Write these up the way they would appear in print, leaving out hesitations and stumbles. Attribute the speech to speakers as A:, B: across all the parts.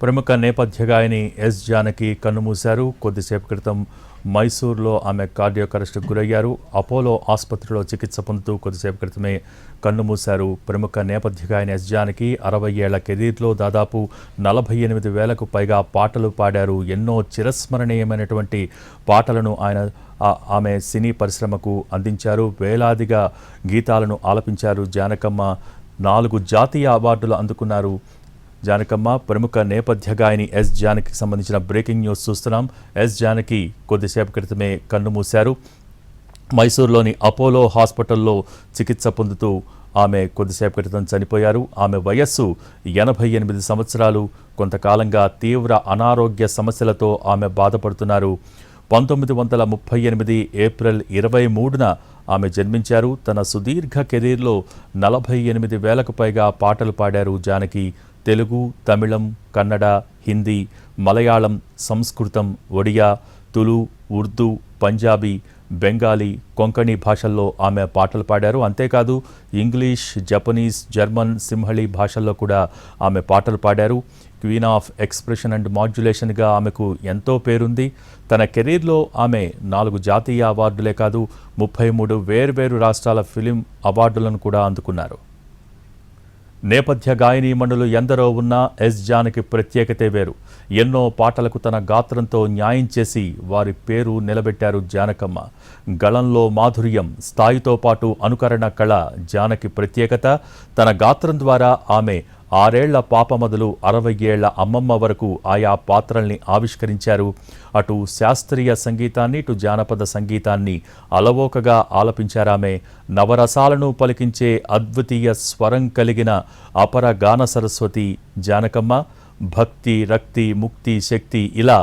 A: ప్రముఖ నేపథ్య గాయని ఎస్ జానకి కన్నుమూశారు. కొద్దిసేపు క్రితం మైసూర్లో ఆమె కార్డియాక్ అరెస్టుకు గురయ్యారు. అపోలో ఆసుపత్రిలో చికిత్స పొందుతూ కొద్దిసేపు క్రితమే కన్నుమూశారు. ప్రముఖ నేపథ్య గాయని ఎస్ జానకి 60 ఏళ్ల కెరీర్లో దాదాపు 48,000కు పైగా పాటలు పాడారు. ఎన్నో చిరస్మరణీయమైనటువంటి పాటలను ఆమె సినీ పరిశ్రమకు అందించారు. వేలాదిగా గీతాలను ఆలపించారు. జానకమ్మ 4 జాతీయ అవార్డులు అందుకున్నారు. జానకమ్మ ప్రముఖ నేపథ్య గాయని ఎస్ జానకి సంబంధించిన బ్రేకింగ్ న్యూస్ చూస్తున్నాం. ఎస్ జానకి కొద్దిసేపు క్రితమే కన్నుమూశారు. మైసూర్లోని అపోలో హాస్పిటల్లో చికిత్స పొందుతూ ఆమె కొద్దిసేపు క్రితం చనిపోయారు. ఆమె వయస్సు 88 సంవత్సరాలు. కొంతకాలంగా తీవ్ర అనారోగ్య సమస్యలతో ఆమె బాధపడుతున్నారు. 1938 ఏప్రిల్ 23న ఆమె జన్మించారు. తన సుదీర్ఘ కెరీర్లో 48,000కు పైగా పాటలు పాడారు జానకి. తెలుగు, తమిళం, కన్నడ, హిందీ, మలయాళం, సంస్కృతం, ఒడియా, తులు, ఉర్దూ, పంజాబీ, బెంగాలీ, కొంకణి భాషల్లో ఆమె పాటలు పాడారు. అంతేకాదు ఇంగ్లీష్, జపనీస్, జర్మన్, సింహళీ భాషల్లో కూడా ఆమె పాటలు పాడారు. క్వీన్ ఆఫ్ ఎక్స్ప్రెషన్ అండ్ మాడ్యులేషన్గా ఆమెకు ఎంతో పేరుంది. తన కెరీర్లో ఆమె 4 జాతీయ అవార్డులే కాదు 33 వేర్వేరు రాష్ట్రాల ఫిలిం అవార్డులను కూడా అందుకున్నారు. నేపథ్య గాయనీమణులు ఎందరో ఉన్నా ఎస్ జానకి ప్రత్యేకతే వేరు. ఎన్నో పాటలకు తన గాత్రంతో న్యాయం చేసి వారి పేరు నిలబెట్టారు జానకమ్మ. గళంలో మాధుర్యం, స్థాయితో పాటు అనుకరణ కళ జానకి ప్రత్యేకత. తన గాత్రం ద్వారా ఆమె 6 ఏళ్ల పాప మొదలు 60 ఏళ్ల అమ్మమ్మ వరకు ఆయా పాత్రల్ని ఆవిష్కరించారు. అటు శాస్త్రీయ సంగీతాన్ని, ఇటు జానపద సంగీతాన్ని అలవోకగా ఆలపించారామె. నవరసాలను పలికించే అద్వితీయ స్వరం కలిగిన అపర గాన సరస్వతి జానకమ్మ. భక్తి, రక్తి, ముక్తి, శక్తి ఇలా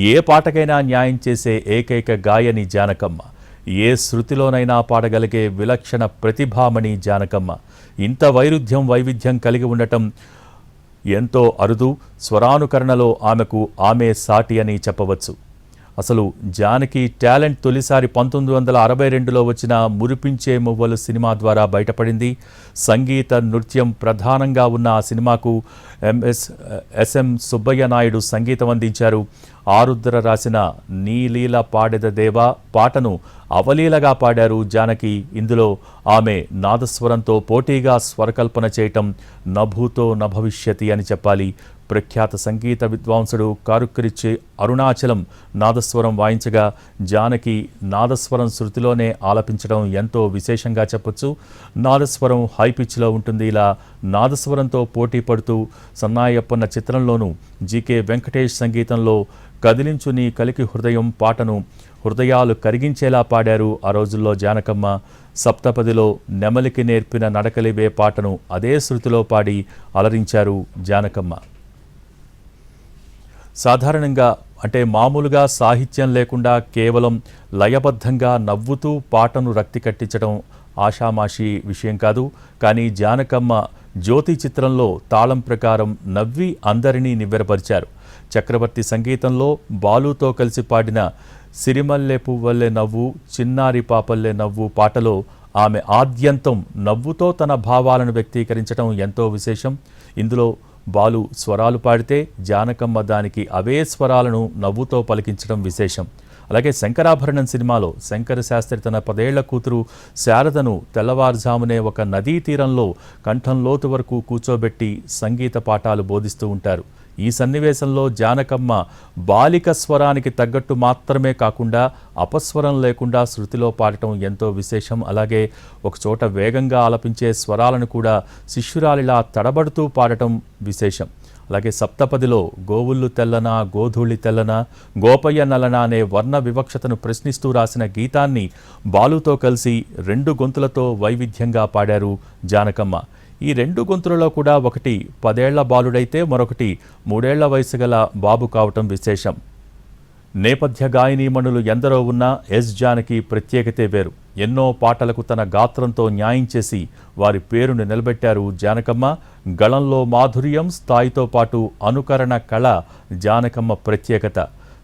A: ఏ పాటకైనా న్యాయం చేసే ఏకైక గాయని జానకమ్మ. ఏ శృతిలోనైనా పాడగలిగే విలక్షణ ప్రతిభామణి జానకమ్మ. ఇంత వైవిధ్యం కలిగి ఉండటం ఎంతో అరుదు. స్వరానుకరణలో ఆమె సాటి అని చెప్పవచ్చు. అసలు జానకి టాలెంట్ తొలిసారి 1962లో వచ్చిన మురిపించే మువ్వలు సినిమా ద్వారా బయటపడింది. సంగీత, నృత్యం ప్రధానంగా ఉన్న ఆ సినిమాకు ఎస్ఎం సుబ్బయ్య నాయుడు సంగీతం అందించారు. ఆరుద్ర రాసిన నీలీల పాడెద దేవా పాటను అవలీలగా పాడారు జానకి. ఇందులో ఆమె నాదస్వరంతో పోటీగా స్వరకల్పన చేయటం నభూతో నభవిష్యతి అని చెప్పాలి. ప్రఖ్యాత సంగీత విద్వాంసుడు కారుక్కరిచ్చి అరుణాచలం నాదస్వరం వాయించగా జానకి నాదస్వరం శృతిలోనే ఆలపించడం ఎంతో విశేషంగా చెప్పొచ్చు. నాదస్వరం హై పిచ్లో ఉంటుంది. ఇలా నాదస్వరంతో పోటీ పడుతూ సన్నాయప్పన్న చిత్రంలోనూ జీకే వెంకటేష్ సంగీతంలో కదిలించు నీ కలికి హృదయం పాటను హృదయాలు కరిగించేలా పాడారు ఆ రోజుల్లో జానకమ్మ. సప్తపదిలో నెమలికి నేర్పిన నడకలివే పాటను అదే శృతిలో పాడి అలరించారు జానకమ్మ. సాధారణంగా మామూలుగా సాహిత్యం లేకుండా కేవలం లయబద్ధంగా నవ్వుతూ పాటను రక్తి కట్టించడం ఆషామాషి విషయం కాదు. కానీ జానకమ్మ జ్యోతి చిత్రంలో తాళం ప్రకారం నవ్వి అందరినీ నివ్వెరపరిచారు. చక్రవర్తి సంగీతంలో బాలుతో కలిసి పాడిన సిరిమల్లె పువ్వల్లె నవ్వు, చిన్నారి పాపల్లె నవ్వు పాటలో ఆమె ఆద్యంతం నవ్వుతో తన భావాలను వ్యక్తీకరించడం ఎంతో విశేషం. ఇందులో బాలు స్వరాలు పాడితే జానకమ్మ దానికి అవే స్వరాలను నవ్వుతో పలికించడం విశేషం. అలాగే శంకరాభరణం సినిమాలో శంకర శాస్త్రి తన 10 ఏళ్ల కూతురు శారదను తెల్లవారుజామునే ఒక నదీ తీరంలో కంఠం లోతు వరకు కూర్చోబెట్టి సంగీత పాఠాలు బోధిస్తూ ఉంటారు. ఈ సన్నివేశంలో జానకమ్మ బాలిక స్వరానికి తగ్గట్టు మాత్రమే కాకుండా అపస్వరం లేకుండా శృతిలో పాడటం ఎంతో విశేషం. అలాగే ఒకచోట వేగంగా ఆలపించే స్వరాలను కూడా శిష్యురాలిలా తడబడుతూ పాడటం విశేషం. అలాగే సప్తపదిలో గోవుళ్ళు తెల్లనా, గోధూళి తెల్లనా, గోపయ్య నల్లనా అనే వర్ణ వివక్షతను ప్రశ్నిస్తూ రాసిన గీతాన్ని బాలుతో కలిసి 2 గొంతులతో వైవిధ్యంగా పాడారు జానకమ్మ. ఈ 2 గొంతులలో కూడా ఒకటి 10 ఏళ్ల బాలుడైతే మరొకటి 3 ఏళ్ల వయసు గల బాబు కావటం విశేషం. నేపథ్య గాయనీమణులు ఎందరో ఉన్నా ఎస్ జానకి ప్రత్యేకతే వేరు. ఎన్నో పాటలకు తన గాత్రంతో న్యాయం చేసి వారి పేరును నిలబెట్టారు జానకమ్మ. గళంలో మాధుర్యం, స్థాయితో పాటు అనుకరణ కళ జానకమ్మ ప్రత్యేకత.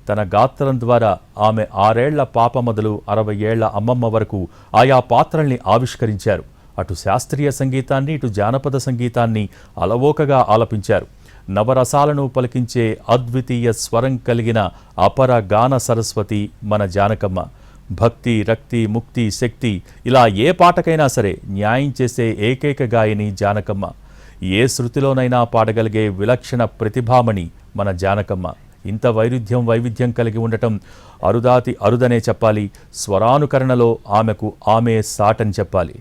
A: తన గాత్రం ద్వారా ఆమె 6 ఏళ్ల పాప మొదలు 60 ఏళ్ల అమ్మమ్మ వరకు ఆయా పాత్రల్ని ఆవిష్కరించారు. అటు శాస్త్రీయ సంగీతాన్ని, ఇటు జానపద సంగీతాన్ని అలవోకగా ఆలపించారు. నవరసాలను పలికించే అద్వితీయ స్వరం కలిగిన అపర గాన సరస్వతి మన జానకమ్మ. భక్తి, రక్తి, ముక్తి, శక్తి ఇలా ఏ పాటకైనా సరే న్యాయం చేసే ఏకైక గాయని జానకమ్మ. ఏ శృతిలోనైనా పాడగలిగే విలక్షణ ప్రతిభామణి మన జానకమ్మ. ఇంత వైవిధ్యం కలిగి ఉండటం అరుదనే చెప్పాలి. స్వరానుకరణలో ఆమెకు ఆమె సాటని చెప్పాలి.